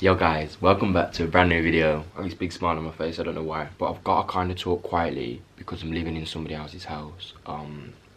Yo guys, welcome back to a brand new video. I got this big smile on my face, I don't know why, but I've got to kind of talk quietly because I'm living in somebody else's house.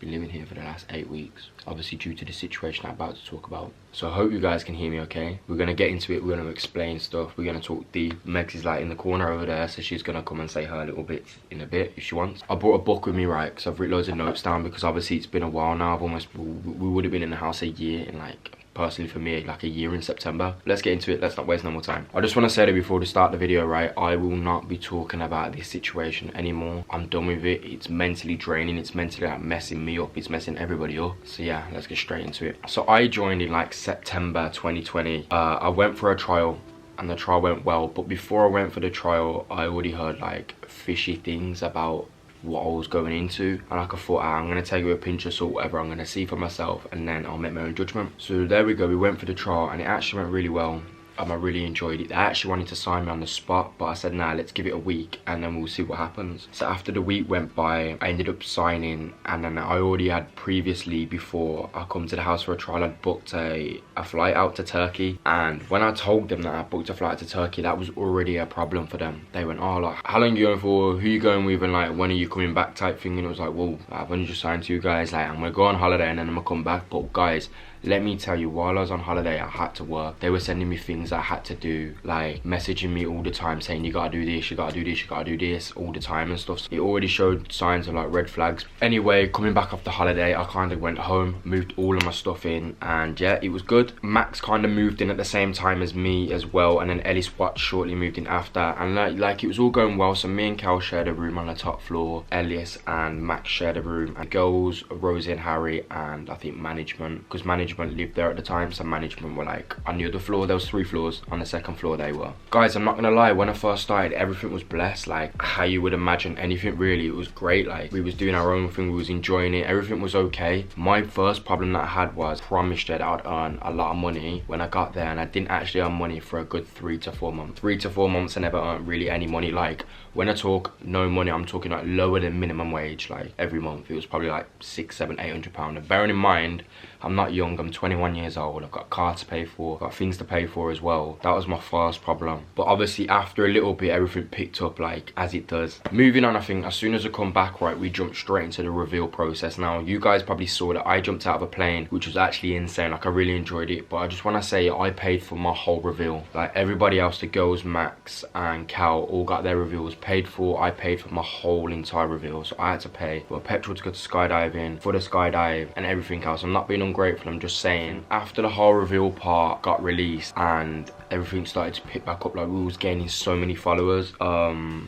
Been living here for the last 8 weeks, obviously due to the situation I'm about to talk about. So I hope you guys can hear me okay. We're gonna get into it, we're gonna explain stuff, we're gonna talk deep. Megs is like in the corner over there, so she's gonna come and say her little bits in a bit if she wants. I brought a book with me, right, because I've written loads of notes down because obviously it's been a while now. We would have been in the house a year in like, personally for me, like a year in September. Let's get into it, let's not waste no more time. I just want to say that before we start the video, right, I will not be talking about this situation anymore. I'm done with it. It's mentally draining, it's mentally like messing me up, it's messing everybody up. So yeah, let's get straight into it. So I joined in like September 2020. I went for a trial and the trial went well, but before I went for the trial, I already heard like fishy things about what I was going into, and like I thought, I'm gonna take it with a pinch of salt, whatever, I'm gonna see for myself and then I'll make my own judgment. So there we go, we went for the trial and it actually went really well. I really enjoyed it. They actually wanted to sign me on the spot, but I said, nah, let's give it a week and then we'll see what happens. So after the week went by, I ended up signing, and then I already had previously, before I come to the house for a trial, I'd booked a flight out to Turkey. And when I told them that I booked a flight to Turkey, that was already a problem for them. They went, oh, like, how long are you going for? Who are you going with? And like, when are you coming back type thing? And it was like, well, I've only just signed to you guys. Like, I'm gonna go on holiday and then I'm gonna come back. But guys, let me tell you, while I was on holiday, I had to work. They were sending me things I had to do, like messaging me all the time saying, you gotta do this, you gotta do this, you gotta do this all the time and stuff. So it already showed signs of like red flags. Anyway, coming back off the holiday, I kind of went home, moved all of my stuff in, and yeah, it was good. Max kind of moved in at the same time as me as well, and then Ellis Watts shortly moved in after, and like it was all going well. So me and Cal shared a room on the top floor, Ellis and Max shared a room, and girls, Rosie and Harry, and I think management, because management lived there at the time, so management were like on the other floor. There was 3 floors, on the second floor they were. Guys, I'm not gonna lie, when I first started, everything was blessed, like how you would imagine anything really. It was great, like we was doing our own thing, we was enjoying it, everything was okay. My first problem that I had was, promised that I'd earn a lot of money when I got there, and I didn't actually earn money for a good 3 to 4 months. 3 to 4 months I never earned really any money. Like when I talk no money, I'm talking like lower than minimum wage. Like every month it was probably like 600, 700, 800 pounds. And bearing in mind, I'm not young, I'm 21 years old, I've got a car to pay for, I've got things to pay for as well. That was my first problem. But obviously after a little bit, everything picked up like as it does. Moving on, I think as soon as I come back, right, we jumped straight into the reveal process. Now, you guys probably saw that I jumped out of a plane, which was actually insane. Like I really enjoyed it, but I just want to say I paid for my whole reveal. Like everybody else, the girls, Max and Cal, all got their reveals paid for. I paid for my whole entire reveal. So I had to pay for petrol to go to skydiving, for the skydive and everything else. I'm not being ungrateful, I'm just saying. After the whole reveal part got released and everything started to pick back up, like we was gaining so many followers,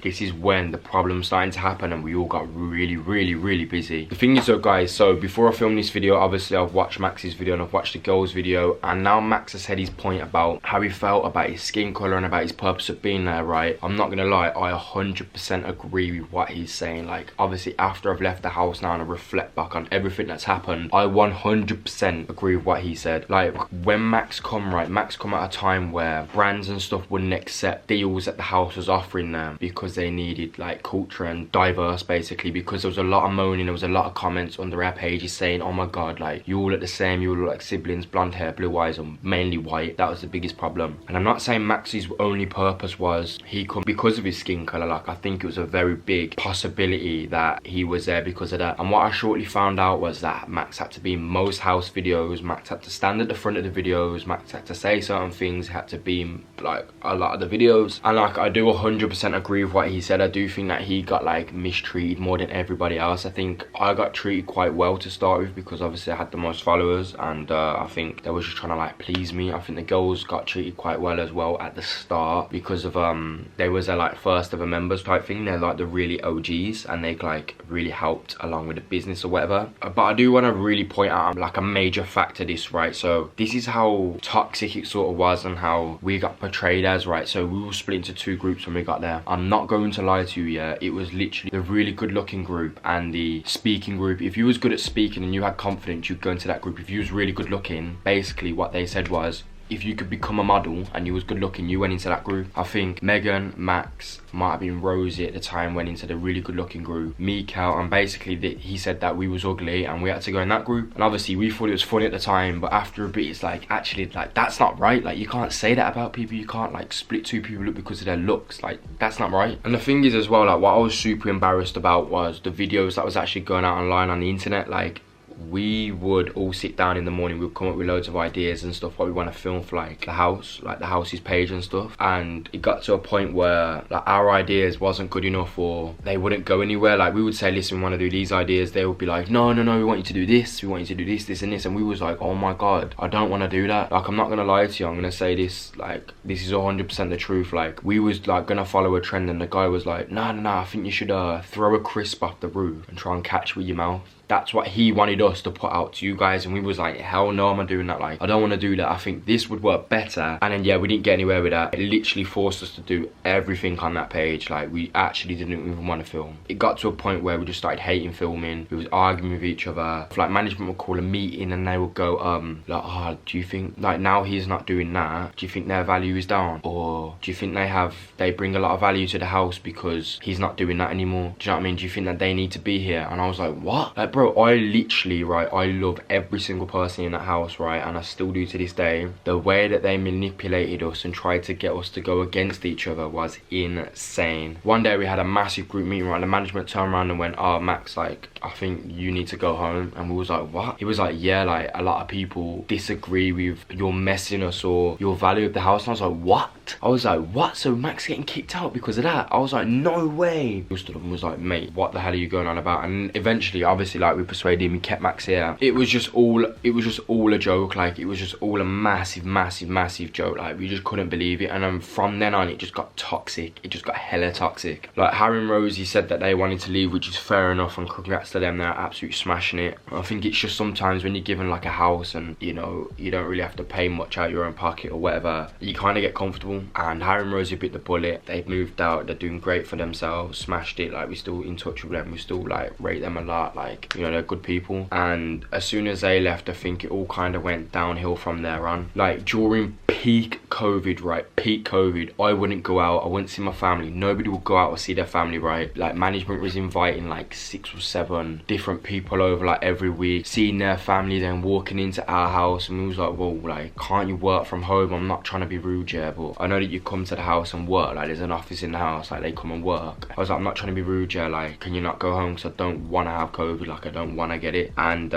this is when the problem started to happen and we all got really busy. The thing is though guys, so before I filmed this video, obviously I've watched Max's video and I've watched the girls video, and now Max has said his point about how he felt about his skin colour and about his purpose of being there, right? I'm not gonna lie, I 100% agree with what he's saying. Like obviously after I've left the house now and I reflect back on everything that's happened, I 100% agree with what he said. Like when Max come, right, Max come at a time where brands and stuff wouldn't accept deals that the house was offering them because they needed like culture and diverse, basically, because there was a lot of moaning, there was a lot of comments under our pages saying, oh my god, like you all look the same, you all look like siblings, blonde hair, blue eyes, and mainly white. That was the biggest problem. And I'm not saying Max's only purpose was he come because of his skin colour. Like I think it was a very big possibility that he was there because of that. And what I shortly found out was that Max had to be in most house videos, Max had to stand at the front of the videos, Max had to say certain things, had to be like a lot of the videos. And like I do 100% agree with what he said. I do think that he got like mistreated more than everybody else. I think I got treated quite well to start with because obviously I had the most followers, and I think they was just trying to like please me. I think the girls got treated quite well as well at the start because of they was a like first ever members type thing. They're like the really OGs and they like really helped along with the business or whatever. But I do want to really point out like a major fact to this, right? So this is how toxic it sort of was and how we got portrayed as, right? So we were split into 2 groups when we got there. I'm not going to lie to you, yeah, it was literally the really good looking group and the speaking group. If you was good at speaking and you had confidence, you'd go into that group. If you was really good looking, basically what they said was, if you could become a model and you was good looking, you went into that group. I think Megan, Max, might have been Rosie at the time, went into the really good looking group. Me, Cal, and basically he said that we was ugly and we had to go in that group. And obviously we thought it was funny at the time, but after a bit it's like, actually, like, that's not right. Like, you can't say that about people. You can't like split two people up because of their looks. Like, that's not right. And the thing is as well, like, what I was super embarrassed about was the videos that was actually going out online on the internet. Like, we would all sit down in the morning, we'd come up with loads of ideas and stuff what we want to film for like the house's page and stuff, and it got to a point where like our ideas wasn't good enough or they wouldn't go anywhere. Like, we would say, listen, we want to do these ideas, they would be like, no, we want you to do this, we want you to do this, this and this, and we was like, oh my god, I don't want to do that. Like, I'm not gonna lie to you, I'm gonna say this, like, this is 100% the truth. Like, we was like gonna follow a trend and the guy was like, no, I think you should throw a crisp off the roof and try and catch with your mouth. That's what he wanted us to put out to you guys, and we was like, hell no, I'm not doing that. Like, I don't want to do that. I think this would work better. And then yeah, we didn't get anywhere with that. It literally forced us to do everything on that page. Like, we actually didn't even want to film. It got to a point where we just started hating filming. We was arguing with each other. Like, management would call a meeting and they would go, like, oh, do you think, like, now he's not doing that, do you think their value is down? Or do you think they bring a lot of value to the house because he's not doing that anymore? Do you know what I mean? Do you think that they need to be here? And I was like, what? Like, bro, I literally, right, I love every single person in that house, right, and I still do to this day. The way that they manipulated us and tried to get us to go against each other was insane. One day we had a massive group meeting, right, the management turned around and went, oh, Max, like, I think you need to go home. And we was like, what? He was like, yeah, like, a lot of people disagree with your messiness or your value of the house. And I was like, what? I was like, what? So Max getting kicked out because of that? I was like, no way. He stood up and was like, mate, what the hell are you going on about? And eventually, obviously, like, we persuaded him, he kept Max here. It was just all a joke. Like, it was just all a massive joke. Like, we just couldn't believe it. And then from then on, it just got toxic. It just got hella toxic. Like, Harry and Rosie said that they wanted to leave, which is fair enough, and congrats to them, they're absolutely smashing it. I think it's just sometimes when you're given like a house and, you know, you don't really have to pay much out of your own pocket or whatever, you kind of get comfortable. And Harry and Rosie bit the bullet. They've moved out, they're doing great for themselves, smashed it. Like, we're still in touch with them, we still like rate them a lot. Like, you know, they're good people. And as soon as they left, I think it all kind of went downhill from there on. Like, during peak COVID, right, peak COVID, I wouldn't go out, I wouldn't see my family. Nobody would go out or see their family, right? Like, management was inviting like 6 or 7 different people over like every week, seeing their family, then walking into our house, and we was like, well, like, can't you work from home? I'm not trying to be rude, yeah, but I know that you come to the house and work. Like, there's an office in the house, like, they come and work. I was like, I'm not trying to be rude, yeah, like, can you not go home? Because I don't want to have COVID, like, I don't want to get it. And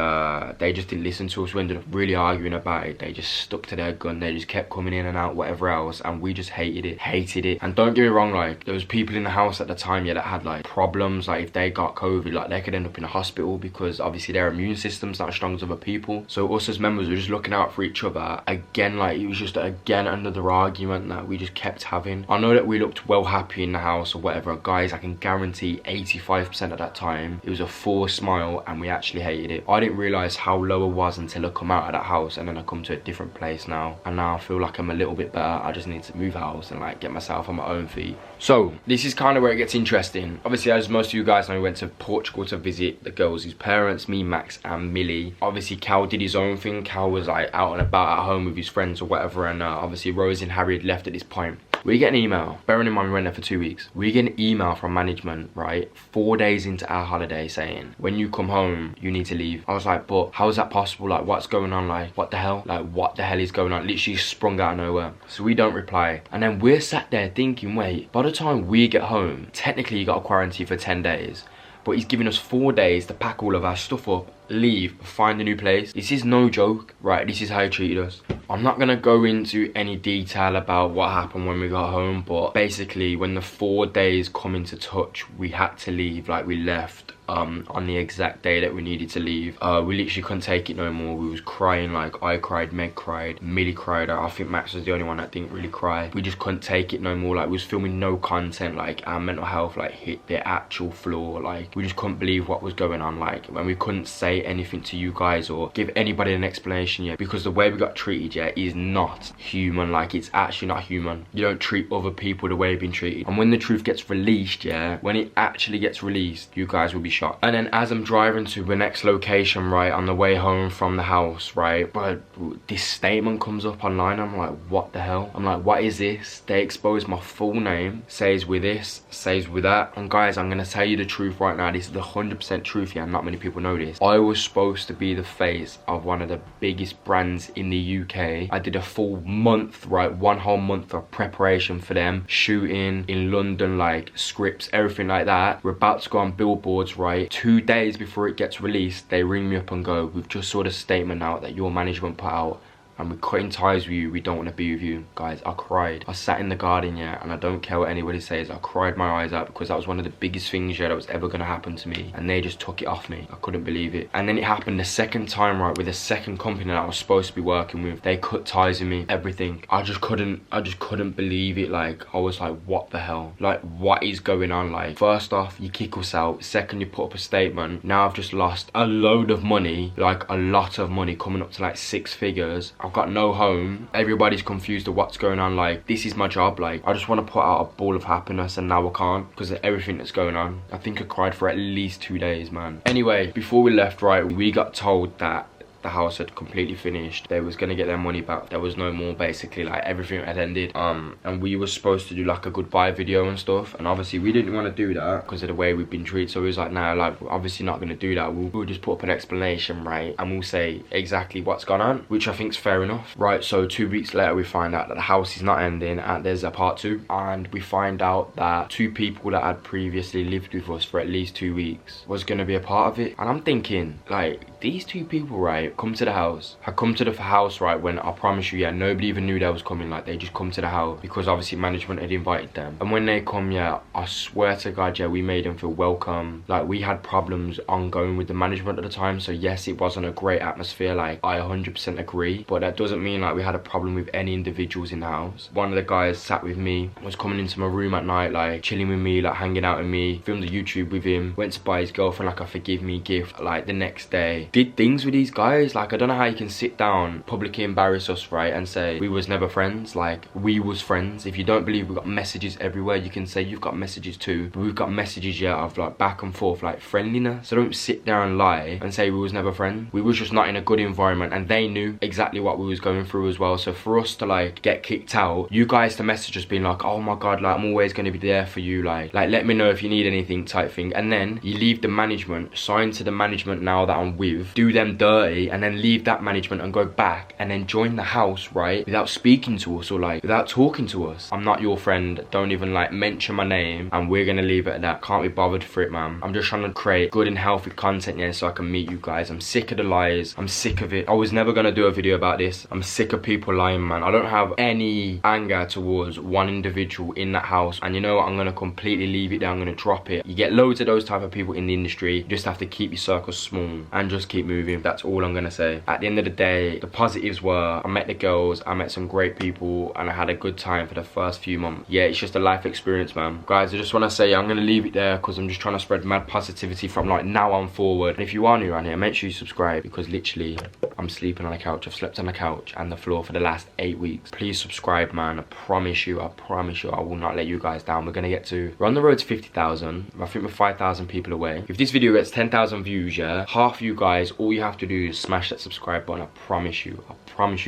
they just didn't listen to us. We ended up really arguing about it. They just stuck to their gun. They just kept coming in and out, whatever else, and we just hated it. And don't get me wrong, like, there was people in the house at the time, yeah, that had like problems. Like, if they got COVID, like, they could end up in a hospital because obviously their immune system's not as strong as other people. So us as members were just looking out for each other. Again, like, it was just again another argument that we just kept having. I know that we looked well happy in the house or whatever. Guys, I can guarantee 85% of that time it was a forced smile and we actually hated it. I didn't realise how low I was until I come out of that house, and then I come to a different place now, and now I feel like I'm a little bit better. I just need to move house and like get myself on my own feet. So this is kind of where it gets interesting. Obviously, as most of you guys know, we went to Portugal to visit the girls' parents, me, Max and Millie. Obviously Cal did his own thing. Cal was like out and about at home with his friends or whatever, and obviously Rose and Harry had left at this point. We get an email, bearing in mind we went there for 2 weeks. We get an email from management, right, 4 days into our holiday saying, when you come home, you need to leave. I was like, but how is that possible? Like, what's going on? Like, what the hell? Like, what the hell is going on? Literally sprung out of nowhere. So we don't reply. And then we're sat there thinking, wait, by the time we get home, technically you got to quarantine for 10 days. But he's giving us 4 days to pack all of our stuff up, leave, find a new place. This is no joke, right? This is how he treated us. I'm not gonna go into any detail about what happened when we got home, but basically when the 4 days come into touch, we had to leave. Like, we left on the exact day that we needed to leave. We literally couldn't take it no more. We was crying. Like, I cried, Meg cried, Millie cried. I think Max was the only one that didn't really cry. We just couldn't take it no more. Like, we was filming no content. Like, our mental health like hit the actual floor. Like, we just couldn't believe what was going on. Like, when we couldn't say say anything to you guys or give anybody an explanation yet, because the way we got treated, yeah, is not human. Like, it's actually not human. You don't treat other people the way you've been treated. And when the truth gets released, yeah, when it actually gets released, you guys will be shocked. And then as I'm driving to the next location, right, on the way home from the house, right, but this statement comes up online. I'm like, what the hell? I'm like, what is this? They exposed my full name, says with this, says with that. And guys, I'm gonna tell you the truth right now. This is the 100% truth, yeah, not many people know this. I was supposed to be the face of one of the biggest brands in the UK. I did a full month, right, 1 whole month of preparation for them, shooting in London, like scripts, everything like that. We're about to go on billboards, right? 2 days before it gets released, they ring me up and go, we've just saw the statement out that your management put out, and we're cutting ties with you, we don't want to be with you. Guys, I cried. I sat in the garden, yeah, and I don't care what anybody says, I cried my eyes out, because that was one of the biggest things, yeah, that was ever going to happen to me, and they just took it off me. I couldn't believe it. And then it happened the second time, right, with the second company that I was supposed to be working with. They cut ties with me, everything. I just couldn't believe it. Like, I was like, what the hell? Like, what is going on? Like, first off, you kick us out. Second, you put up a statement. Now I've just lost a load of money, like a lot of money, coming up to like 6 figures. I've got no home. Everybody's confused of what's going on. Like, this is my job. Like, I just want to put out a ball of happiness, and now I can't because of everything that's going on. I think I cried for at least 2 days, man. Anyway, before we left, right, we got told that the house had completely finished. They was gonna get their money back. There was no more, basically. Like, everything had ended. And we were supposed to do like a goodbye video and stuff, and obviously we didn't want to do that because of the way we've been treated. So we was like, nah, like, we're obviously not gonna do that. We'll just put up an explanation, right, and we'll say exactly what's gone on, which I think's fair enough, right? So 2 weeks later, we find out that the house is not ending and there's a part 2, and we find out that 2 people that had previously lived with us for at least 2 weeks was gonna be a part of it. And I'm thinking, like, these 2 people, right, come to the house. I come to the house, right, when I promise you, yeah, nobody even knew they was coming. Like, they just come to the house because obviously management had invited them. And when they come, yeah, I swear to God, yeah, we made them feel welcome. Like, we had problems ongoing with the management at the time, so yes, it wasn't a great atmosphere. Like, I 100% agree, but that doesn't mean like we had a problem with any individuals in the house. One of the guys sat with me, was coming into my room at night, like chilling with me, like hanging out with me, filmed a YouTube with him, went to buy his girlfriend like a forgive me gift, like the next day. Did things with these guys. Like, I don't know how you can sit down, publicly embarrass us, right, and say we was never friends. Like, we was friends. If you don't believe we've got messages everywhere, you can say you've got messages too. But we've got messages, yeah, of like back and forth, like friendliness. So don't sit there and lie and say we was never friends. We was just not in a good environment, and they knew exactly what we was going through as well. So for us to like get kicked out, you guys to message us being like, oh my God, like, I'm always going to be there for you, like let me know if you need anything type thing. And then you leave the management, sign to the management now that I'm with, do them dirty, and then leave that management and go back and then join the house, right, without speaking to us or like without talking to us. I'm not your friend, don't even like mention my name, and we're gonna leave it at that. Can't be bothered for it, man. I'm just trying to create good and healthy content, yeah, so I can meet you guys. I'm sick of the lies, I'm sick of it. I was never gonna do a video about this. I'm sick of people lying, man. I don't have any anger towards one individual in that house, and you know what, I'm gonna completely leave it there. I'm gonna drop it. You get loads of those type of people in the industry. You just have to keep your circle small and just keep moving. That's all I'm gonna say. At the end of the day, the positives were I met the girls, I met some great people, and I had a good time for the first few months. Yeah, it's just a life experience, man. Guys, I just want to say I'm gonna leave it there because I'm just trying to spread mad positivity from like now on forward. And if you are new around here, make sure you subscribe, because literally I'm sleeping on the couch. I've slept on the couch and the floor for the last 8 weeks. Please subscribe, man. I promise you, I will not let you guys down. We're on the road to 50,000. I think we're 5,000 people away. If this video gets 10,000 views, yeah, half you guys, all you have to do is smash that subscribe button. I promise you,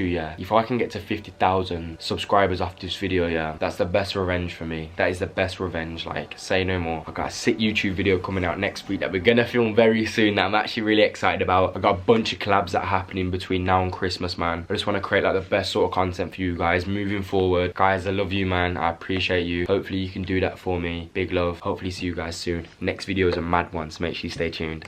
yeah. If I can get to 50,000 subscribers after this video, yeah, that's the best revenge for me. That is the best revenge, like, say no more. I got a sick YouTube video coming out next week that we're gonna film very soon that I'm actually really excited about. I got a bunch of collabs that are happening between now and Christmas, man. I just want to create like the best sort of content for you guys moving forward. Guys, I love you, man. I appreciate you. Hopefully you can do that for me. Big love. Hopefully see you guys soon. Next video is a mad one, so make sure you stay tuned.